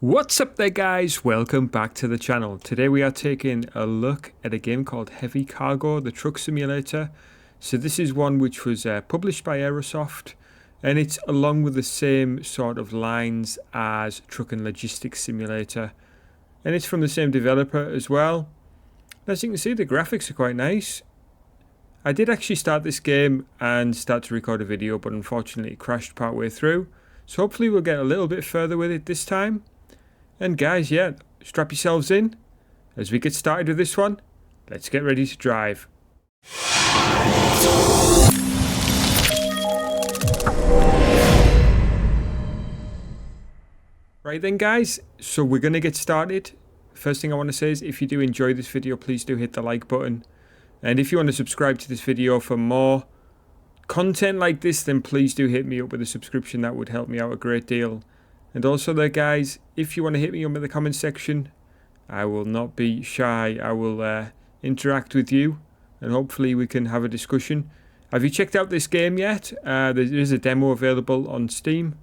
What's up there guys, welcome back to the channel. Today we are taking a look at a game called Heavy Cargo, the truck simulator. So this is one which was published by Aerosoft, and it's along with the same sort of lines as Truck and Logistics Simulator. And it's from the same developer as well. As you can see, the graphics are quite nice. I did actually start this game and start to record a video, but unfortunately it crashed partway through. So hopefully we'll get a little bit further with it this time. And guys, yeah, strap yourselves in as we get started with this one. Let's get ready to drive. Right then guys, so we're going to get started. First thing I want to say is if you do enjoy this video, please do hit the like button. And if you want to subscribe to this video for more content like this, then please do hit me up with a subscription. That would help me out a great deal. And also there guys, if you want to hit me up in the comment section, I will not be shy. I will interact with you and hopefully we can have a discussion. Have you checked out this game yet? There is a demo available on Steam.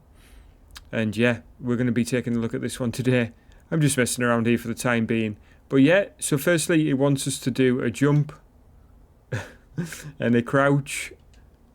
And yeah, we're going to be taking a look at this one today. I'm just messing around here for the time being. But yeah, so firstly it wants us to do a jump and a crouch.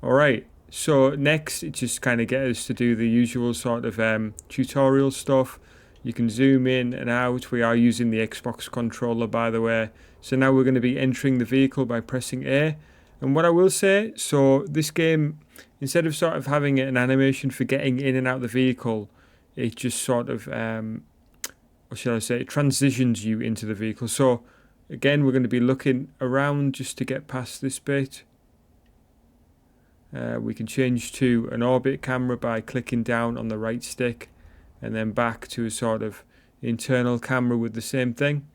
Alright. So next, it just kind of gets us to do the usual sort of tutorial stuff. You can zoom in and out. We are using the Xbox controller, by the way. So now we're going to be entering the vehicle by pressing A. And what I will say, so this game, instead of sort of having an animation for getting in and out of the vehicle, it just sort of, what shall I say, it transitions you into the vehicle. So again, we're going to be looking around just to get past this bit. We can change to an orbit camera by clicking down on the right stick and then back to a sort of internal camera with the same thing.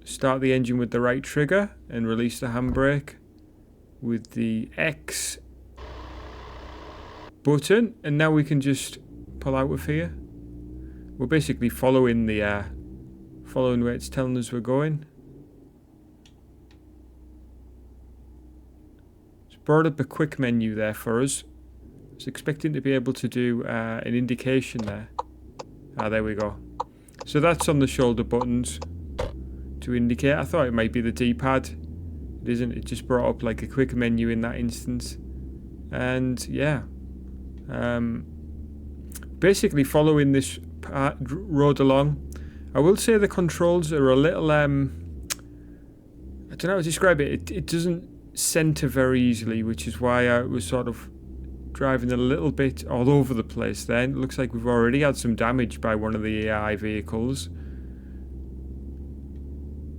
Start the engine with the right trigger and release the handbrake with the X button, and now we can just pull out of here. We're basically following the following where it's telling us we're going. Brought up a quick menu there for us. I was expecting to be able to do an indication there. There we go. So that's on the shoulder buttons to indicate. I thought it might be the D-pad. It isn't. It just brought up like a quick menu in that instance. And yeah. Basically following this road along. I will say the controls are a little... I don't know how to describe it. It doesn't center very easily, which is why I was sort of driving a little bit all over the place then. It looks like we've already had some damage by one of the AI vehicles.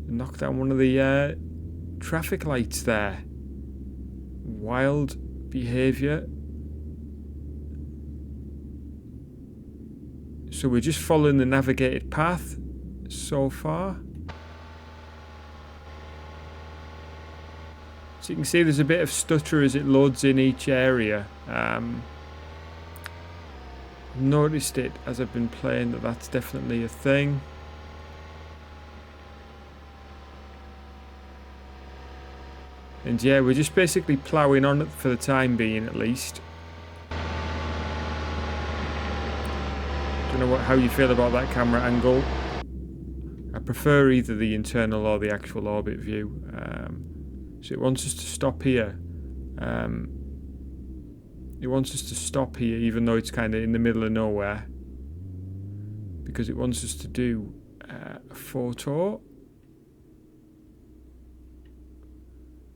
Knocked down one of the traffic lights there. Wild behaviour. So we're just following the navigated path so far. So you can see there's a bit of stutter as it loads in each area. Noticed it as I've been playing that that's definitely a thing. And yeah, we're just basically ploughing on it for the time being at least. Don't know how you feel about that camera angle. I prefer either the internal or the actual orbit view. So it wants us to stop here. It wants us to stop here even though it's kind of in the middle of nowhere. Because it wants us to do a photo.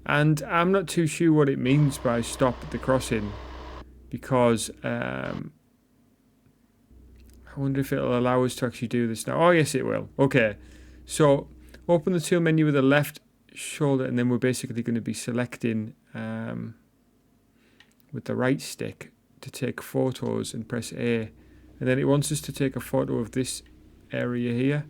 And I'm not too sure what it means by stop at the crossing. Because I wonder if it'll allow us to actually do this now. Oh yes it will. Okay. So open the tool menu with the left shoulder, and then we're basically going to be selecting with the right stick to take photos and press A, and then it wants us to take a photo of this area here,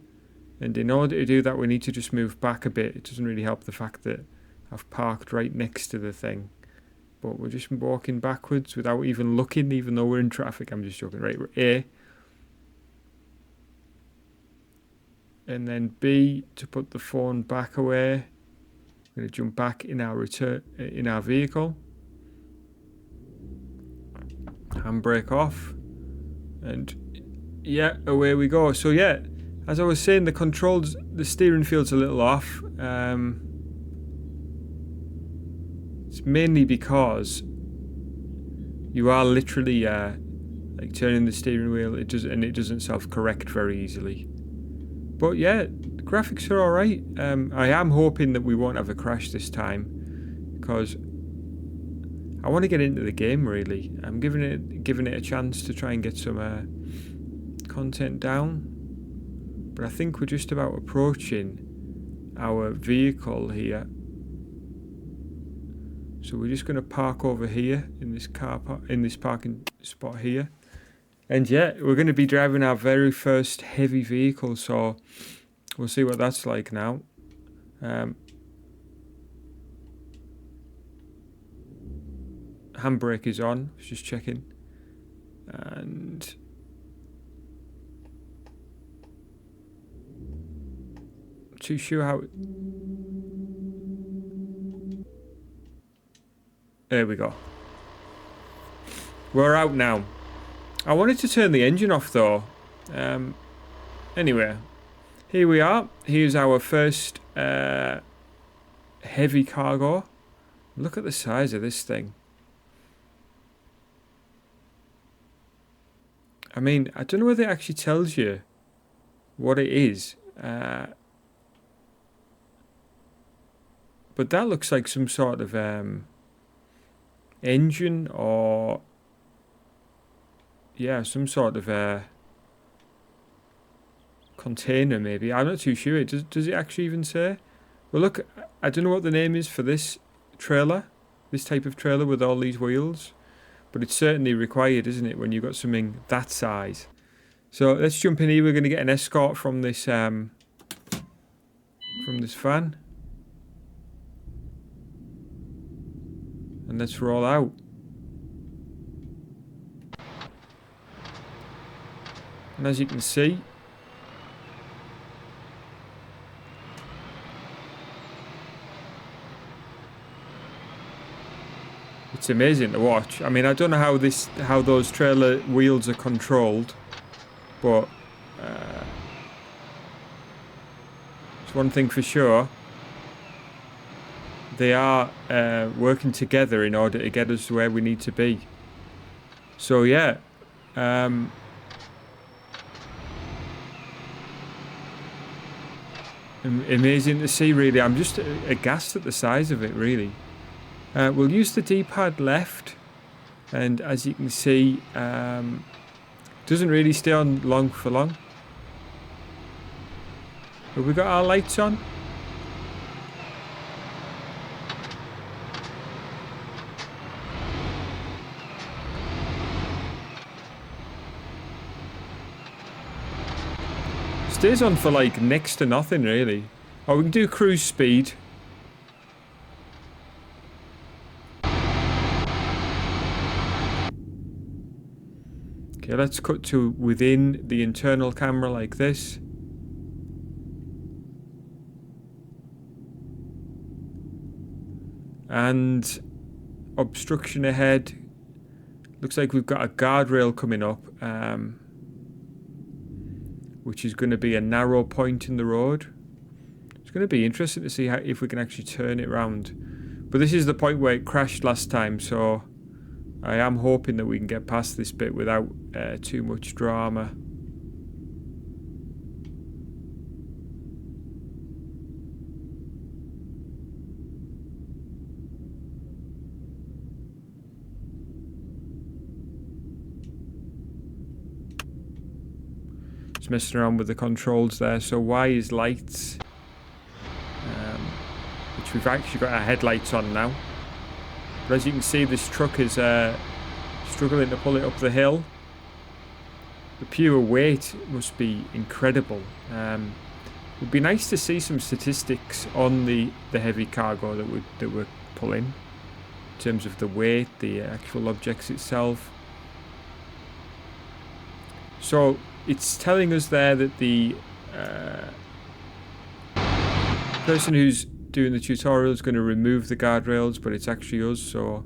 and in order to do that we need to just move back a bit. It doesn't really help the fact that I've parked right next to the thing, but we're just walking backwards without even looking, even though we're in traffic. I'm just joking. Right, we're A, and then B to put the phone back away. We're going to jump back in our vehicle. Handbrake off. And yeah, away we go. So yeah, as I was saying, the controls, the steering feels a little off. It's mainly because you are literally like turning the steering wheel. It doesn't self-correct very easily. But yeah, the graphics are all right. I am hoping that we won't have a crash this time, because I want to get into the game. Really, I'm giving it a chance to try and get some content down. But I think we're just about approaching our vehicle here. So we're just going to park over here in this parking spot here. And yeah, we're going to be driving our very first heavy vehicle, so we'll see what that's like now. Handbrake is on, just checking. And not too sure how there we go. We're out now. I wanted to turn the engine off though. Anyway, here we are. Here's our first heavy cargo. Look at the size of this thing. I mean, I don't know whether it actually tells you what it is. But that looks like some sort of engine, or yeah, some sort of container maybe. I'm not too sure. Does it actually even say? Well, look, I don't know what the name is for this trailer, this type of trailer with all these wheels, but it's certainly required, isn't it, when you've got something that size? So let's jump in here. We're going to get an escort from this van. And let's roll out. And as you can see, it's amazing to watch. I mean, I don't know how those trailer wheels are controlled, but it's one thing for sure. They are working together in order to get us to where we need to be. So yeah, amazing to see, really. I'm just aghast at the size of it, really. We'll use the D-pad left, and as you can see, doesn't really stay on for long. Have we got our lights on? Stays on for like next to nothing, really. Oh, we can do cruise speed. Okay, let's cut to within the internal camera like this. And obstruction ahead. Looks like we've got a guardrail coming up. Which is going to be a narrow point in the road. It's going to be interesting to see if we can actually turn it round. But this is the point where it crashed last time, so I am hoping that we can get past this bit without too much drama. Messing around with the controls there. So Y is lights, which we've actually got our headlights on now. But as you can see, this truck is struggling to pull it up the hill. The pure weight must be incredible. It would be nice to see some statistics on the heavy cargo that we're pulling, in terms of the weight, the actual objects itself. So it's telling us there that the person who's doing the tutorial is going to remove the guardrails, but it's actually us, so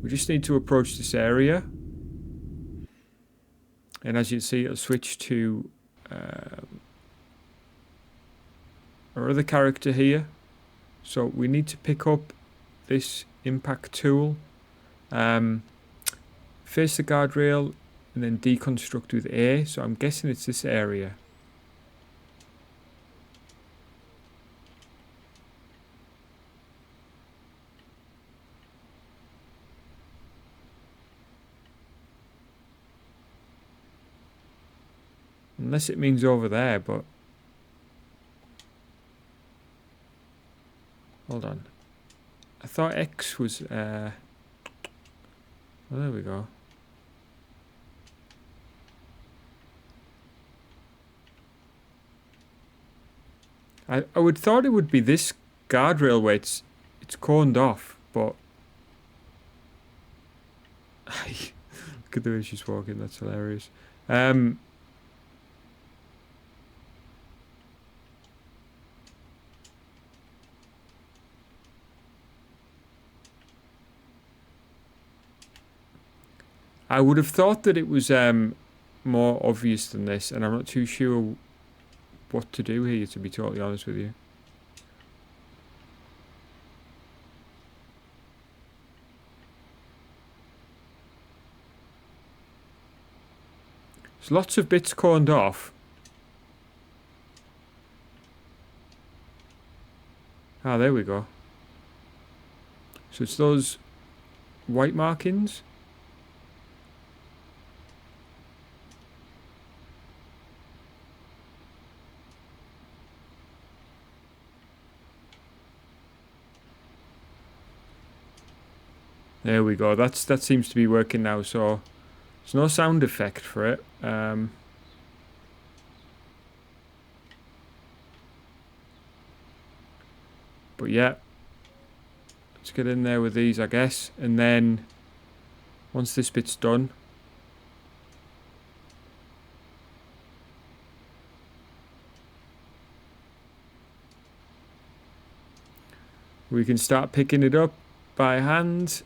we just need to approach this area. And as you see, it'll switch to our other character here. So we need to pick up this impact tool, face the guardrail, and then deconstruct with A. So I'm guessing it's this area. Unless it means over there, but hold on. I thought X was well, there we go. I would thought it would be this guardrail where it's corned off, but look at the way she's walking, that's hilarious. I would have thought that it was more obvious than this, and I'm not too sure what to do here, to be totally honest with you. There's lots of bits corned off. Ah, there we go. So it's those white markings. There we go. That seems to be working now. So there's no sound effect for it. But yeah, let's get in there with these, I guess. And then once this bit's done, we can start picking it up by hand.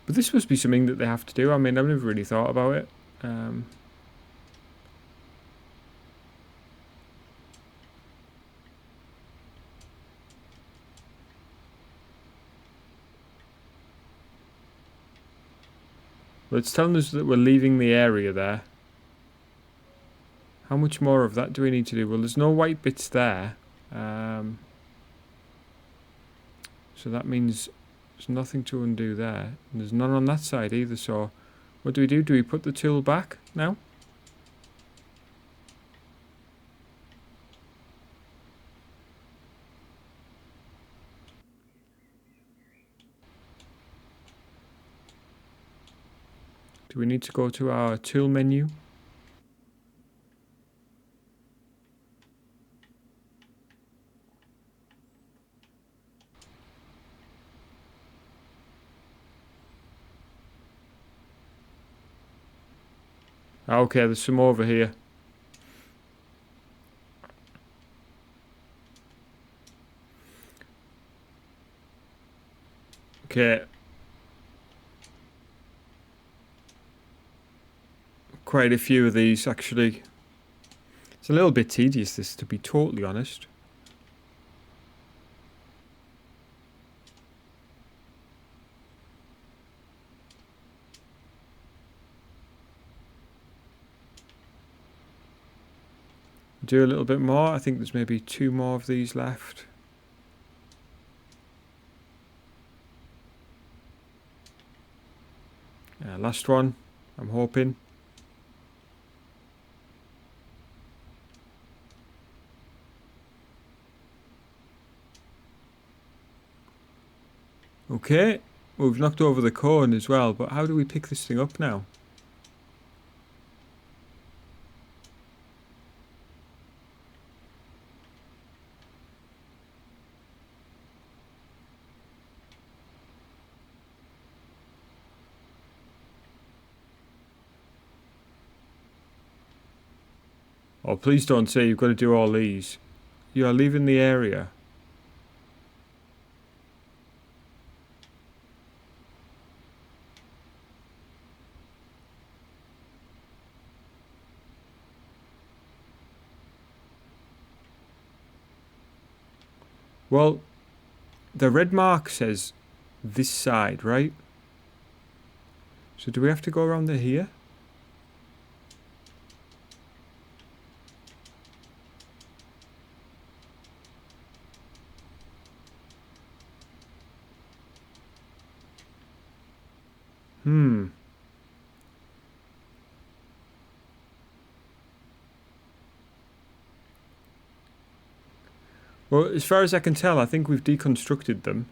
But this must be something that they have to do. I mean, I've never really thought about it. Well, it's telling us that we're leaving the area there. How much more of that do we need to do? Well, there's no white bits there. So that means there's nothing to undo there. And there's none on that side either, so what do we do? Do we put the tool back now? Do we need to go to our tool menu? Okay, there's some over here. Okay. Quite a few of these, actually. It's a little bit tedious, this, to be totally honest. Do a little bit more. I think there's maybe 2 more of these left. Last one, I'm hoping. Okay, we've knocked over the cone as well, but how do we pick this thing up now? Oh, please don't say you've got to do all these. You are leaving the area. Well, the red mark says this side, right? So do we have to go around to here? Hmm. Well, as far as I can tell, I think we've deconstructed them.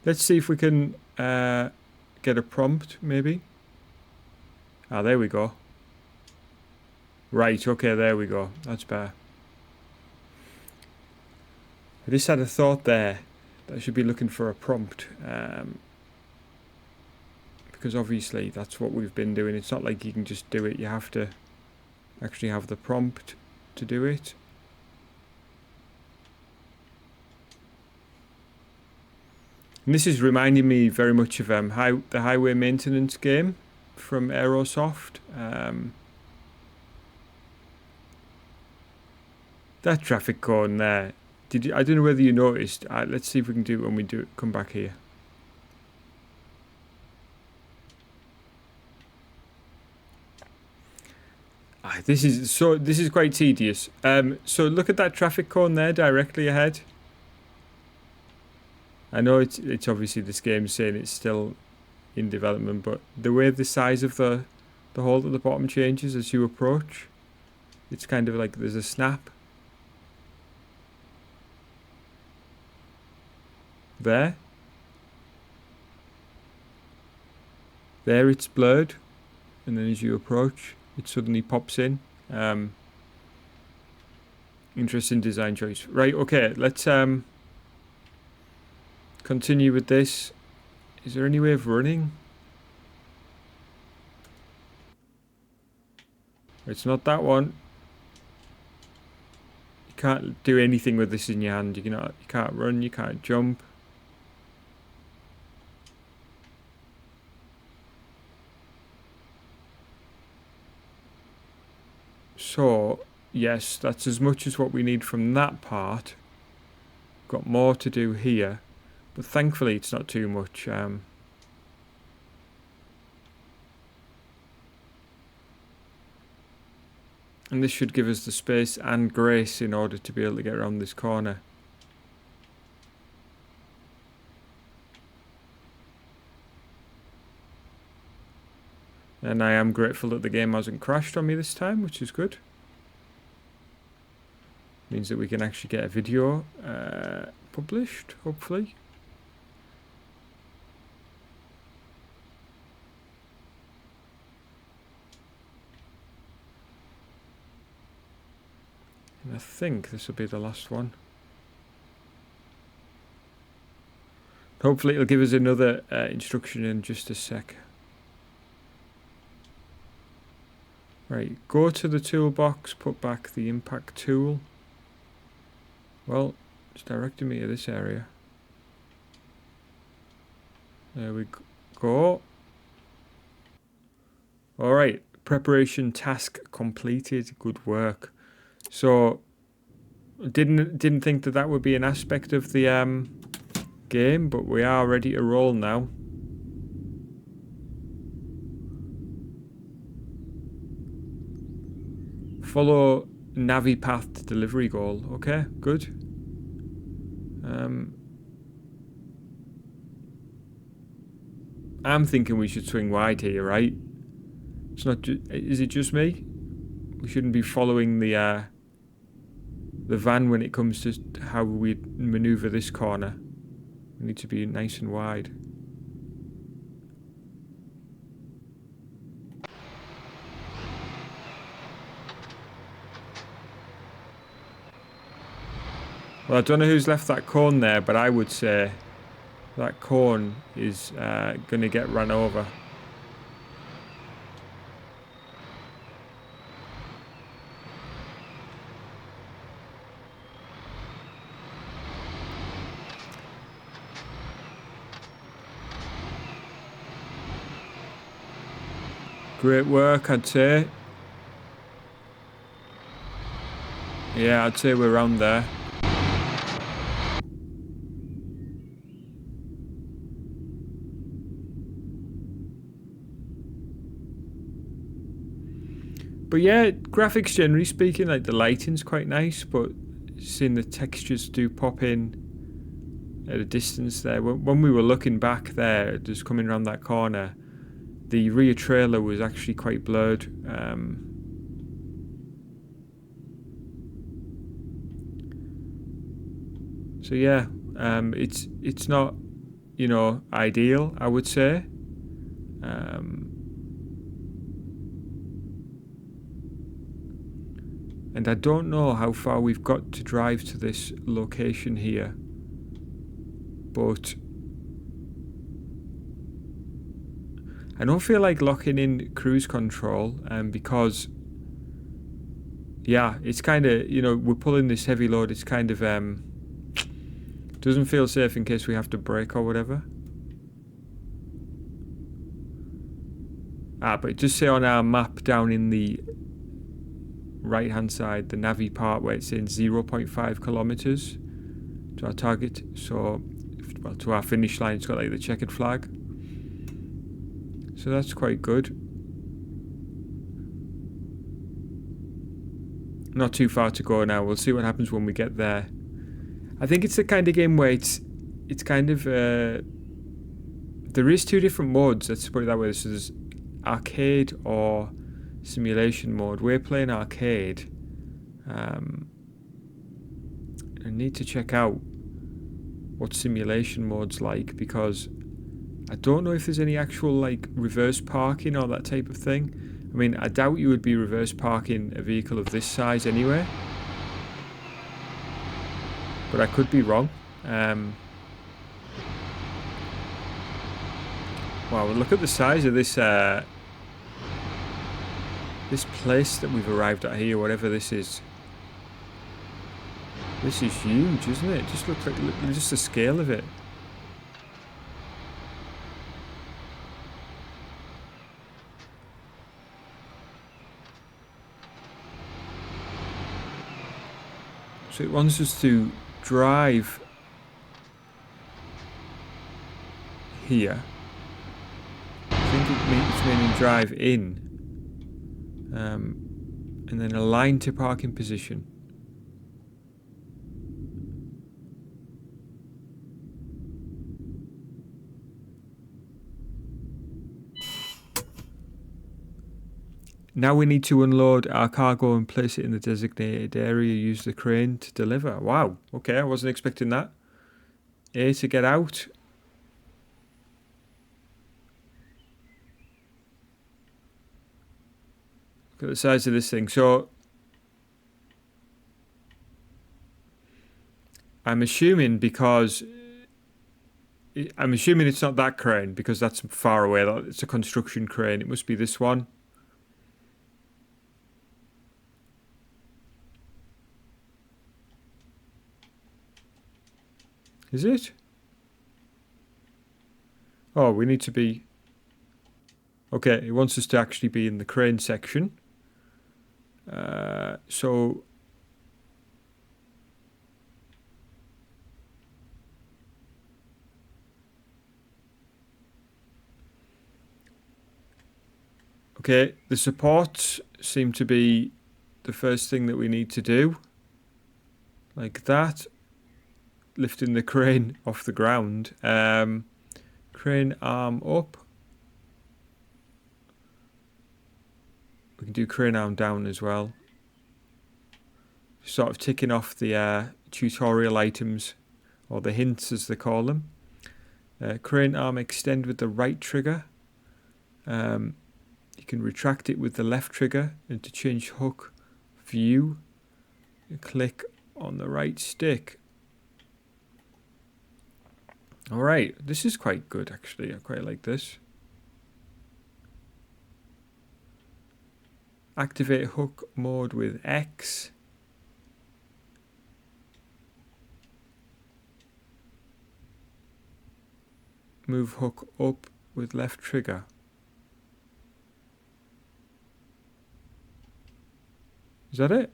Let's see if we can get a prompt, maybe. Ah, there we go. Right, okay, there we go. That's better. I just had a thought there that I should be looking for a prompt. Because obviously that's what we've been doing. It's not like you can just do it. You have to actually have the prompt to do it. And this is reminding me very much of the highway maintenance game from Aerosoft. That traffic cone there. I don't know whether you noticed. Let's see if we can do it when we come back here. This is quite tedious. So look at that traffic cone there directly ahead. I know it's obviously this game's saying it's still in development, but the way the size of the hole at the bottom changes as you approach, it's kind of like there's a snap. There it's blurred, and then as you approach, it suddenly pops in. Interesting design choice. Right, okay, let's continue with this. Is there any way of running? It's not that one. You can't do anything with this in your hand. You can't run, you can't jump. So, yes, that's as much as what we need from that part. Got more to do here, but thankfully it's not too much. And this should give us the space and grace in order to be able to get around this corner. And I am grateful that the game hasn't crashed on me this time, which is good. Means that we can actually get a video published, hopefully. And I think this will be the last one. Hopefully it'll give us another instruction in just a sec. Right, go to the toolbox, put back the impact tool. Well, it's directing me to this area. There we go. Alright, preparation task completed. Good work. So, didn't think that would be an aspect of the game, but we are ready to roll now. Follow Navipath delivery goal. Okay, good. I'm thinking we should swing wide here, right? It's not. Is it just me? We shouldn't be following the van when it comes to how we maneuver this corner. We need to be nice and wide. Well, I don't know who's left that cone there, but I would say that cone is going to get run over. Great work, I'd say. Yeah, I'd say we're around there. But yeah, graphics generally speaking, like the lighting's quite nice, but seeing the textures do pop in at a distance there. When we were looking back there, just coming around that corner, the rear trailer was actually quite blurred. So yeah, it's not, you know, ideal, I would say. And I don't know how far we've got to drive to this location here, but I don't feel like locking in cruise control, because yeah, it's kind of, you know, we're pulling this heavy load. It's kind of doesn't feel safe in case we have to brake or whatever. But it does say on our map down in the right hand side, the Navi part, where it's saying 0.5 kilometers to our target. So, well, to our finish line, it's got like the checkered flag. So that's quite good. Not too far to go now. We'll see what happens when we get there. I think it's the kind of game where it's kind of there is two different modes. Let's put it that way. So there's arcade or simulation mode. We're playing arcade. I need to check out what simulation mode's like, because I don't know if there's any actual like reverse parking or that type of thing. I mean, I doubt you would be reverse parking a vehicle of this size anyway, but I could be wrong. Wow, look at the size of this this place that we've arrived at here, whatever this is. This is huge, isn't it? It just looks like just the scale of it. So it wants us to drive here. I think it's meaning drive in. And then align to parking position. Now we need to unload our cargo and place it in the designated area. Use the crane to deliver. Wow. Okay, I wasn't expecting that. A to get out. Look at the size of this thing. So I'm assuming it's not that crane, because that's far away. It's a construction crane. It must be this one. Is it? Oh, we need to be... Okay, it wants us to actually be in the crane section. So... Okay, the supports seem to be the first thing that we need to do. Like that. Lifting the crane off the ground. Crane arm up. We can do crane arm down as well. Sort of ticking off the tutorial items, or the hints as they call them. Crane arm extend with the right trigger. You can retract it with the left trigger, and to change hook view, you click on the right stick. Alright, this is quite good actually. I quite like this. Activate hook mode with X. Move hook up with left trigger. Is that it?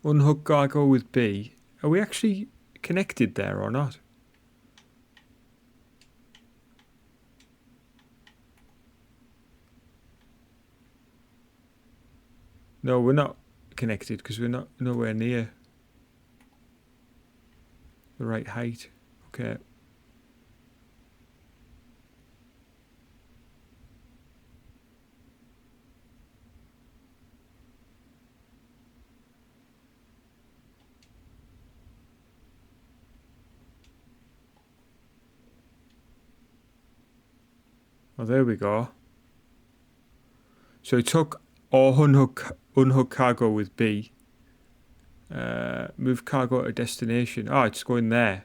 Unhook cargo with B. Are we actually connected there or not? No, we're not connected because we're not nowhere near the right height. Okay. Oh, there we go. So it took unhook cargo with B. Move cargo to destination. Oh, it's going there.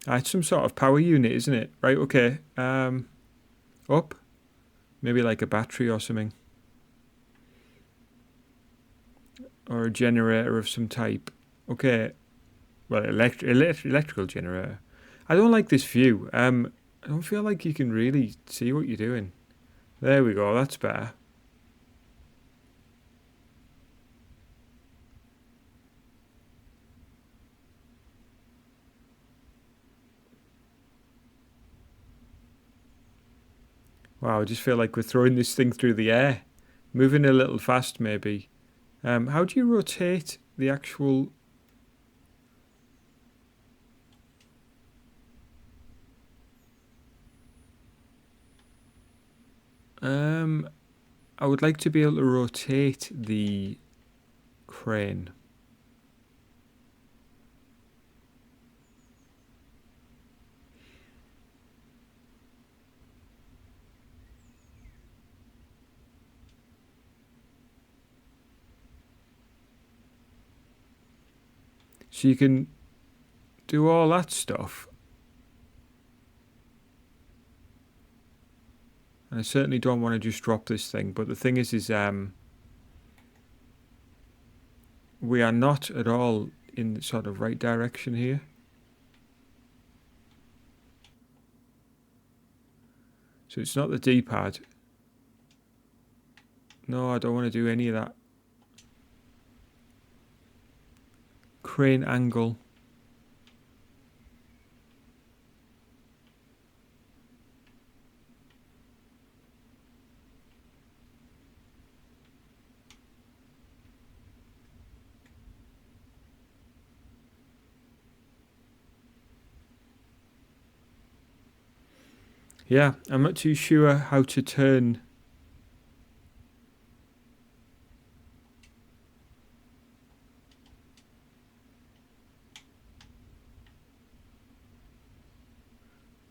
It's some sort of power unit, isn't it? Right, okay. Up. Maybe like a battery or something. Or a generator of some type. Okay. Well, electrical generator. I don't like this view. I don't feel like you can really see what you're doing. There we go, that's better. Wow, I just feel like we're throwing this thing through the air. Moving a little fast, maybe. How do you rotate the actual... I would like to be able to rotate the crane. So you can do all that stuff. And I certainly don't want to just drop this thing. But the thing is we are not at all in the sort of right direction here. So it's not the D-pad. No, I don't want to do any of that. Crane angle. Yeah, I'm not too sure how to turn.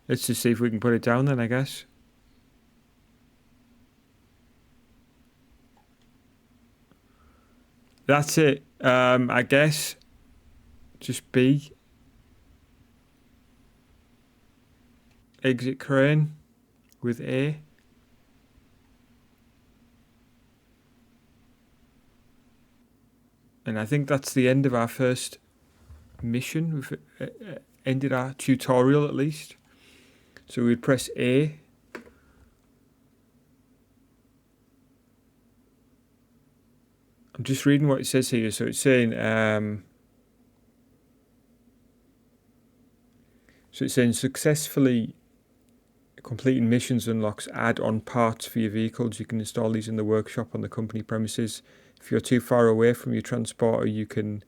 Let's just see if we can put it down then, I guess. That's it. I guess just B. Exit crane with A. And I think that's the end of our first mission. We've ended our tutorial at least. So we'd press A. I'm just reading what it says here. So it's saying successfully completing missions unlocks add-on parts for your vehicles. You can install these in the workshop on the company premises. If you're too far away from your transporter, you can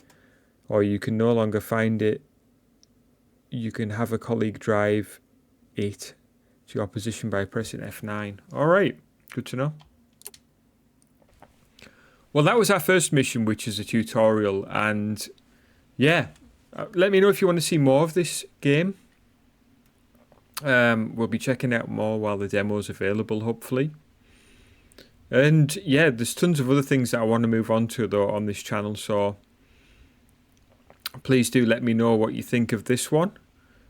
no longer find it, you can have a colleague drive it to your position by pressing F9. All right, good to know. Well, that was our first mission, which is a tutorial, and yeah, let me know if you want to see more of this game. We'll be checking out more while the demo's available, hopefully. And yeah, there's tons of other things that I want to move on to though on this channel, so please do let me know what you think of this one.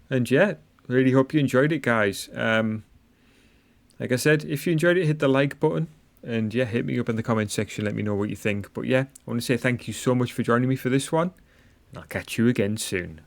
And yeah, really hope you enjoyed it, guys. Like I said, if you enjoyed it, hit the like button. And yeah, hit me up in the comment section. Let me know what you think. But yeah, I want to say thank you so much for joining me for this one. And I'll catch you again soon.